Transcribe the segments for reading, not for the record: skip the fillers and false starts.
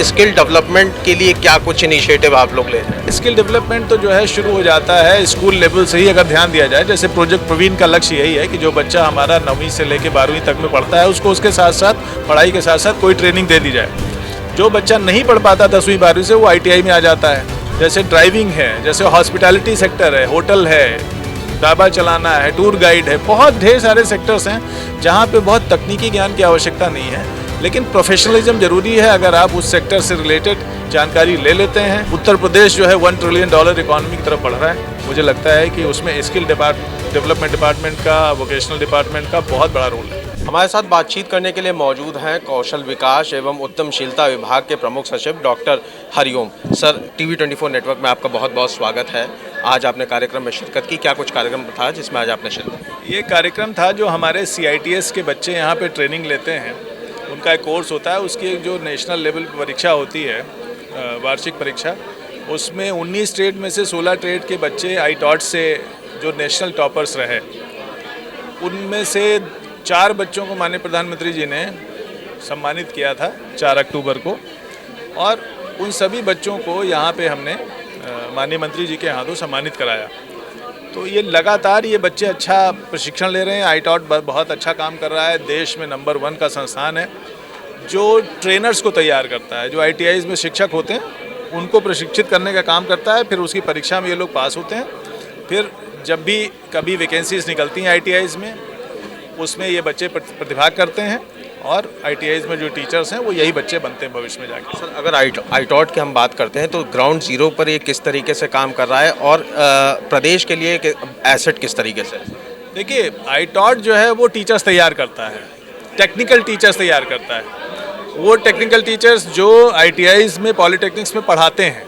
Skill development के लिए क्या कुछ इनिशिएटिव आप लोग ले रहे हैं? स्किल डेवलपमेंट तो जो है शुरू हो जाता है स्कूल लेवल से ही अगर ध्यान दिया जाए। जैसे प्रोजेक्ट प्रवीण का लक्ष्य यही है कि जो बच्चा हमारा 9वीं से लेकर 12वीं तक में पढ़ता है उसको उसके साथ साथ पढ़ाई के साथ साथ कोई ट्रेनिंग दे दी जाए। जो बच्चा नहीं पढ़ पाता 10वीं 12वीं से वो ITI में आ जाता है। जैसे ड्राइविंग है, जैसे हॉस्पिटैलिटी सेक्टर है, होटल है, ढाबा चलाना है, टूर गाइड है, बहुत ढेर सारे सेक्टर्स हैं जहाँ पे बहुत तकनीकी ज्ञान की आवश्यकता नहीं है, लेकिन प्रोफेशनलिज्म जरूरी है। अगर आप उस सेक्टर से रिलेटेड जानकारी ले लेते हैं। उत्तर प्रदेश जो है $1 ट्रिलियन इकोनॉमी की तरफ बढ़ रहा है। मुझे लगता है कि उसमें स्किल डेवलपमेंट डिपार्टमेंट का, वोकेशनल डिपार्टमेंट का बहुत बड़ा रोल है। हमारे साथ बातचीत करने के लिए मौजूद हैं कौशल विकास एवं उद्यमशीलता विभाग के प्रमुख सचिव doctor Hariom. Sir, TV24 network में आपका बहुत बहुत स्वागत है। आज आपने कार्यक्रम में शिरकत की, क्या कुछ कार्यक्रम था जिसमें आज आपने शिरकत? ये कार्यक्रम था जो हमारे CITS के बच्चे यहाँ पे ट्रेनिंग लेते हैं, उनका एक कोर्स होता है। उसकी एक जो नेशनल लेवल परीक्षा होती है, वार्षिक परीक्षा, उसमें 19 स्टेट में से 16 स्टेट के बच्चे ITOT से जो नेशनल टॉपर्स रहे, उनमें से 4 बच्चों को माननीय प्रधानमंत्री जी ने सम्मानित किया था 4 अक्टूबर को। और उन सभी बच्चों को यहाँ पे हमने माननीय मंत्री जी के हाथों सम्मानित कराया। तो ये लगातार ये बच्चे अच्छा प्रशिक्षण ले रहे हैं। ITOT बहुत अच्छा काम कर रहा है, देश में नंबर 1 का संस्थान है जो ट्रेनर्स को तैयार करता है। जो ITIs में शिक्षक होते हैं उनको प्रशिक्षित करने का काम करता है। फिर उसकी परीक्षा में ये लोग पास होते हैं। फिर जब भी कभी वैकेंसीज निकलती हैं ITIs में, उसमें ये बच्चे प्रतिभाग करते हैं और ITIs में जो टीचर्स हैं वो यही बच्चे बनते हैं भविष्य में जाके। सर, अगर ITOT की हम बात करते हैं तो ग्राउंड जीरो पर ये किस तरीके से काम कर रहा है और प्रदेश के लिए एसेट किस तरीके से? देखिए, ITOT जो है वो टीचर्स तैयार करता है, टेक्निकल टीचर्स तैयार करता है। वो टेक्निकल टीचर्स जो ITIs में, पॉलिटेक्निक्स में पढ़ाते हैं।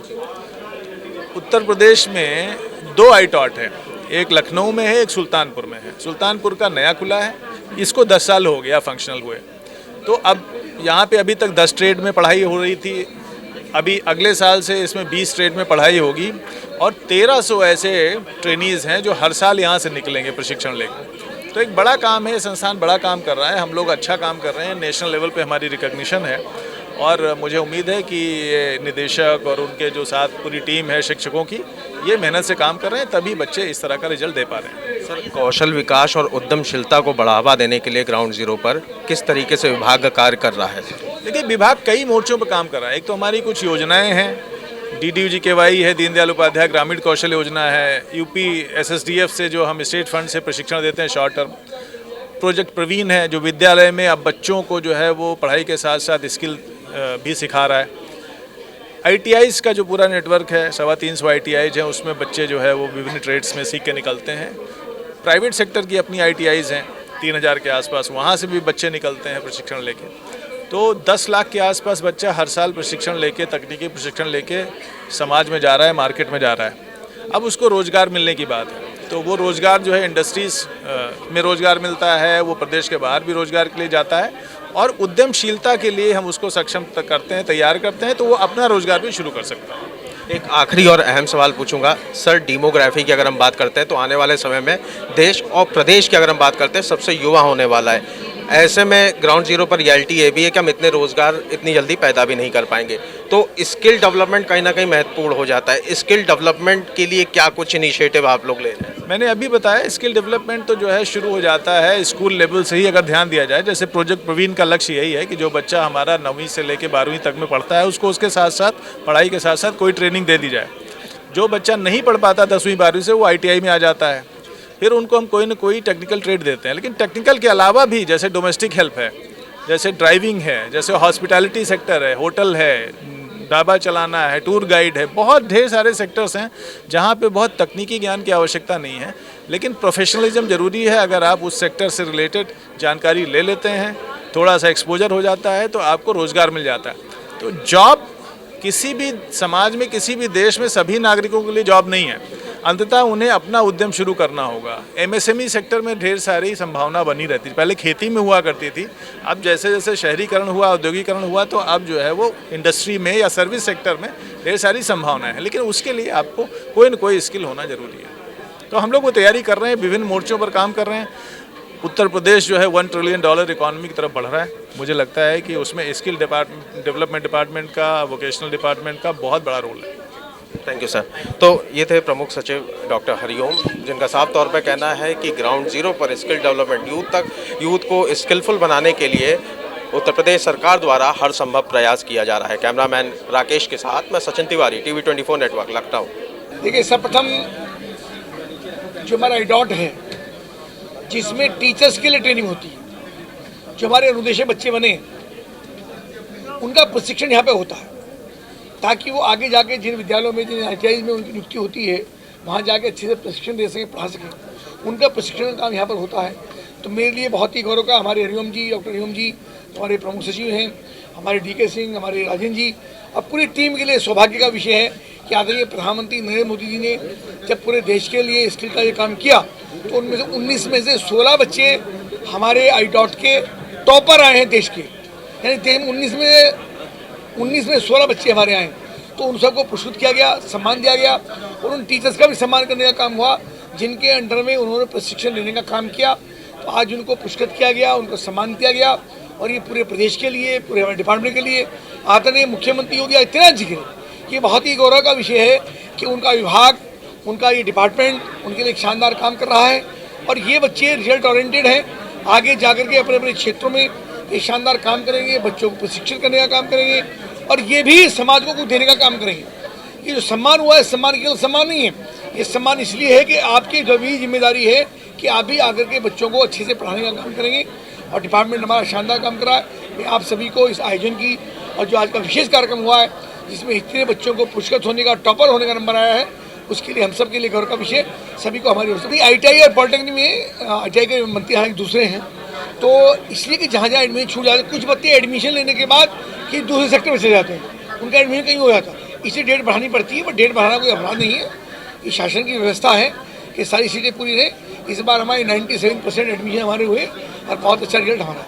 उत्तर प्रदेश में 2 ITOT है, एक लखनऊ में है, एक सुल्तानपुर में है। सुल्तानपुर का नया खुला है, इसको 10 साल हो गया फंक्शनल हुए। तो अब यहाँ पे अभी तक 10 ट्रेड में पढ़ाई हो रही थी, अभी अगले साल से इसमें 20 ट्रेड में पढ़ाई होगी और 1300 ऐसे ट्रेनीज़ हैं जो हर साल यहाँ से निकलेंगे प्रशिक्षण लेकर। तो एक बड़ा काम है, ये संस्थान बड़ा काम कर रहा है, हम लोग अच्छा काम कर रहे हैं, नेशनल लेवल पे हमारी रिकॉग्निशन है। और मुझे उम्मीद है कि ये निदेशक और उनके जो साथ पूरी टीम है शिक्षकों की, ये मेहनत से काम कर रहे हैं, तभी बच्चे इस तरह का रिजल्ट दे पा रहे हैं। सर, कौशल विकास और उद्यमशीलता को बढ़ावा देने के लिए ग्राउंड जीरो पर किस तरीके से विभाग कार्य कर रहा है? देखिए, विभाग कई मोर्चों पर काम कर रहा है। एक तो हमारी कुछ योजनाएं हैं, DDU-GKY है, दीनदयाल उपाध्याय ग्रामीण कौशल योजना है, UP SSDF से जो हम स्टेट फंड से प्रशिक्षण देते हैं शॉर्ट टर्म। प्रोजेक्ट प्रवीण है जो विद्यालय में अब बच्चों को जो है वो पढ़ाई के साथ साथ स्किल भी सिखा रहा है। ITIs का जो पूरा नेटवर्क है, 350 ITIs हैं, उसमें बच्चे जो है वो विभिन्न ट्रेड्स में सीख के निकलते हैं। प्राइवेट सेक्टर की अपनी ITIs हैं 3000 के आसपास, वहाँ से भी बच्चे निकलते हैं प्रशिक्षण लेके। तो 10 लाख के आसपास बच्चा हर साल प्रशिक्षण लेके, तकनीकी प्रशिक्षण लेके समाज में जा रहा है, मार्केट में जा रहा है। अब उसको रोज़गार मिलने की बात है, तो वो रोज़गार जो है इंडस्ट्रीज़ में रोज़गार मिलता है, वो प्रदेश के बाहर भी रोज़गार के लिए जाता है। और उद्यमशीलता के लिए हम उसको सक्षम करते हैं, तैयार करते हैं, तो वो अपना रोज़गार भी शुरू कर सकता है। एक आखिरी और अहम सवाल पूछूंगा सर, डेमोग्राफी की अगर हम बात करते हैं तो आने वाले समय में देश और प्रदेश की अगर हम बात करते हैं सबसे युवा होने वाला है। ऐसे में ग्राउंड जीरो पर रियलिटी ये भी है कि हम इतने रोज़गार इतनी जल्दी पैदा भी नहीं कर पाएंगे, तो स्किल डेवलपमेंट कहीं ना कहीं महत्वपूर्ण हो जाता है। स्किल डेवलपमेंट के लिए क्या कुछ इनिशिएटिव आप लोग ले रहे हैं? मैंने अभी बताया, स्किल डेवलपमेंट तो जो है शुरू हो जाता है स्कूल लेवल से ही अगर ध्यान दिया जाए। जैसे प्रोजेक्ट प्रवीण का लक्ष्य यही है कि जो बच्चा हमारा 9वीं से लेकर 12वीं तक में पढ़ता है उसको उसके साथ साथ पढ़ाई के साथ साथ कोई ट्रेनिंग दे दी जाए। जो बच्चा नहीं पढ़ पाता 10वीं 12वीं से, वो ITI में आ जाता है। फिर उनको हम कोई ना कोई टेक्निकल ट्रेड देते हैं, लेकिन टेक्निकल के अलावा भी जैसे डोमेस्टिक हेल्प है, जैसे ड्राइविंग है, जैसे हॉस्पिटैलिटी सेक्टर है, होटल है, ढाबा चलाना है, टूर गाइड है, बहुत ढेर सारे सेक्टर्स हैं जहाँ पे बहुत तकनीकी ज्ञान की आवश्यकता नहीं है, लेकिन प्रोफेशनलिज्म ज़रूरी है। अगर आप उस सेक्टर से रिलेटेड जानकारी ले लेते हैं, थोड़ा सा एक्सपोजर हो जाता है, तो आपको रोज़गार मिल जाता है। तो जॉब किसी भी समाज में, किसी भी देश में सभी नागरिकों के लिए जॉब नहीं है। अंततः उन्हें अपना उद्यम शुरू करना होगा। MSME सेक्टर में ढेर सारी संभावना बनी रहती है। पहले खेती में हुआ करती थी, अब जैसे जैसे शहरीकरण हुआ, औद्योगिकरण हुआ, तो अब जो है वो इंडस्ट्री में या सर्विस सेक्टर में ढेर सारी संभावनाएं हैं, लेकिन उसके लिए आपको कोई न कोई स्किल होना जरूरी है। तो हम लोग वो तैयारी कर रहे हैं, विभिन्न मोर्चों पर काम कर रहे हैं। उत्तर प्रदेश जो है $1 ट्रिलियन इकोनॉमी की तरफ बढ़ रहा है। मुझे लगता है कि उसमें स्किल डेवलपमेंट डिपार्टमेंट का, वोकेशनल डिपार्टमेंट का बहुत बड़ा रोल है। Thank you sir. तो ये थे प्रमुख सचिव डॉक्टर हरिओम, जिनका साफ तौर पर कहना है कि ग्राउंड जीरो पर स्किल डेवलपमेंट यूथ को स्किलफुल बनाने के लिए उत्तर प्रदेश सरकार द्वारा हर संभव प्रयास किया जा रहा है। कैमरामैन राकेश के साथ मैं सचिन तिवारी, टीवी 24 नेटवर्क, लखनऊ। देखिए, सर्वप्रथम जो हमारा IDOT है, जिसमें टीचर्स के लिए ट्रेनिंग होती है, जो हमारे अनुदेशक बच्चे बने उनका प्रशिक्षण यहाँ पे होता है, ताकि वो आगे जाके जिन विद्यालयों में, जिन ITI में उनकी नियुक्ति होती है, वहाँ जाके अच्छे से प्रशिक्षण दे सकें, पढ़ा सकें। उनका प्रशिक्षण का काम यहाँ पर होता है। तो मेरे लिए बहुत ही गौरव का, हमारे हरिओम जी, डॉक्टर हरिओम जी हमारे प्रमुख सचिव हैं, हमारे DK सिंह, हमारे राजेंद्र जी, अब पूरी टीम के लिए सौभाग्य का विषय है कि आदरणीय प्रधानमंत्री नरेंद्र मोदी जी ने जब पूरे देश के लिए स्किल का ये काम किया, तो उनमें से 19 में से 16 बच्चे हमारे IDOT के टॉपर आए हैं देश के। यानी 19 में 16 बच्चे हमारे आए, तो उन सबको पुरस्कृत किया गया, सम्मान दिया गया, और उन टीचर्स का भी सम्मान करने का काम हुआ जिनके अंडर में उन्होंने प्रशिक्षण लेने का काम किया। तो आज उनको पुरस्कृत किया गया, उनको सम्मान दिया गया, और ये पूरे प्रदेश के लिए, पूरे हमारे डिपार्टमेंट के लिए आदरणीय मुख्यमंत्री योगी आदित्यनाथ जी के लिए ये बहुत ही गौरव का विषय है कि उनका विभाग, उनका ये डिपार्टमेंट उनके लिए एक शानदार काम कर रहा है। और ये बच्चे रिजल्ट ओरिएंटेड हैं, आगे जाकर के अपने अपने क्षेत्रों में ये शानदार काम करेंगे, बच्चों को प्रशिक्षित करने का काम करेंगे, और ये भी समाज को कुछ देने का काम करेंगे। ये जो सम्मान हुआ है, सम्मान केवल सम्मान नहीं है, ये सम्मान इसलिए है कि आपकी जो भी जिम्मेदारी है कि आप भी आकर के बच्चों को अच्छे से पढ़ाने का काम करेंगे, और डिपार्टमेंट हमारा शानदार काम कर रहा है। मैं आप सभी को इस आयोजन की, और जो आज का विशेष कार्यक्रम हुआ है जिसमें इतने बच्चों को पुरस्कृत होने का, टॉपर होने का नंबर आया है, उसके लिए हम सब के लिए गौरव का विषय, सभी को हमारी ओर से। ITI और पॉलिटेक्निक में ITI के मंत्री हालांकि दूसरे हैं, तो इसलिए कि जहाँ जहाँ एडमिशन छूट जाते, कुछ बच्चे एडमिशन लेने के बाद कि दूसरे सेक्टर में चले जाते हैं, उनका एडमिशन कहीं हो जाता है, इसे डेट बढ़ानी पड़ती है। पर डेट बढ़ाना कोई अपराध नहीं है, ये शासन की व्यवस्था है कि सारी सीटें पूरी रहे। इस बार हमारे 97% एडमिशन हमारे हुए, और बहुत अच्छा रिजल्ट हमारा।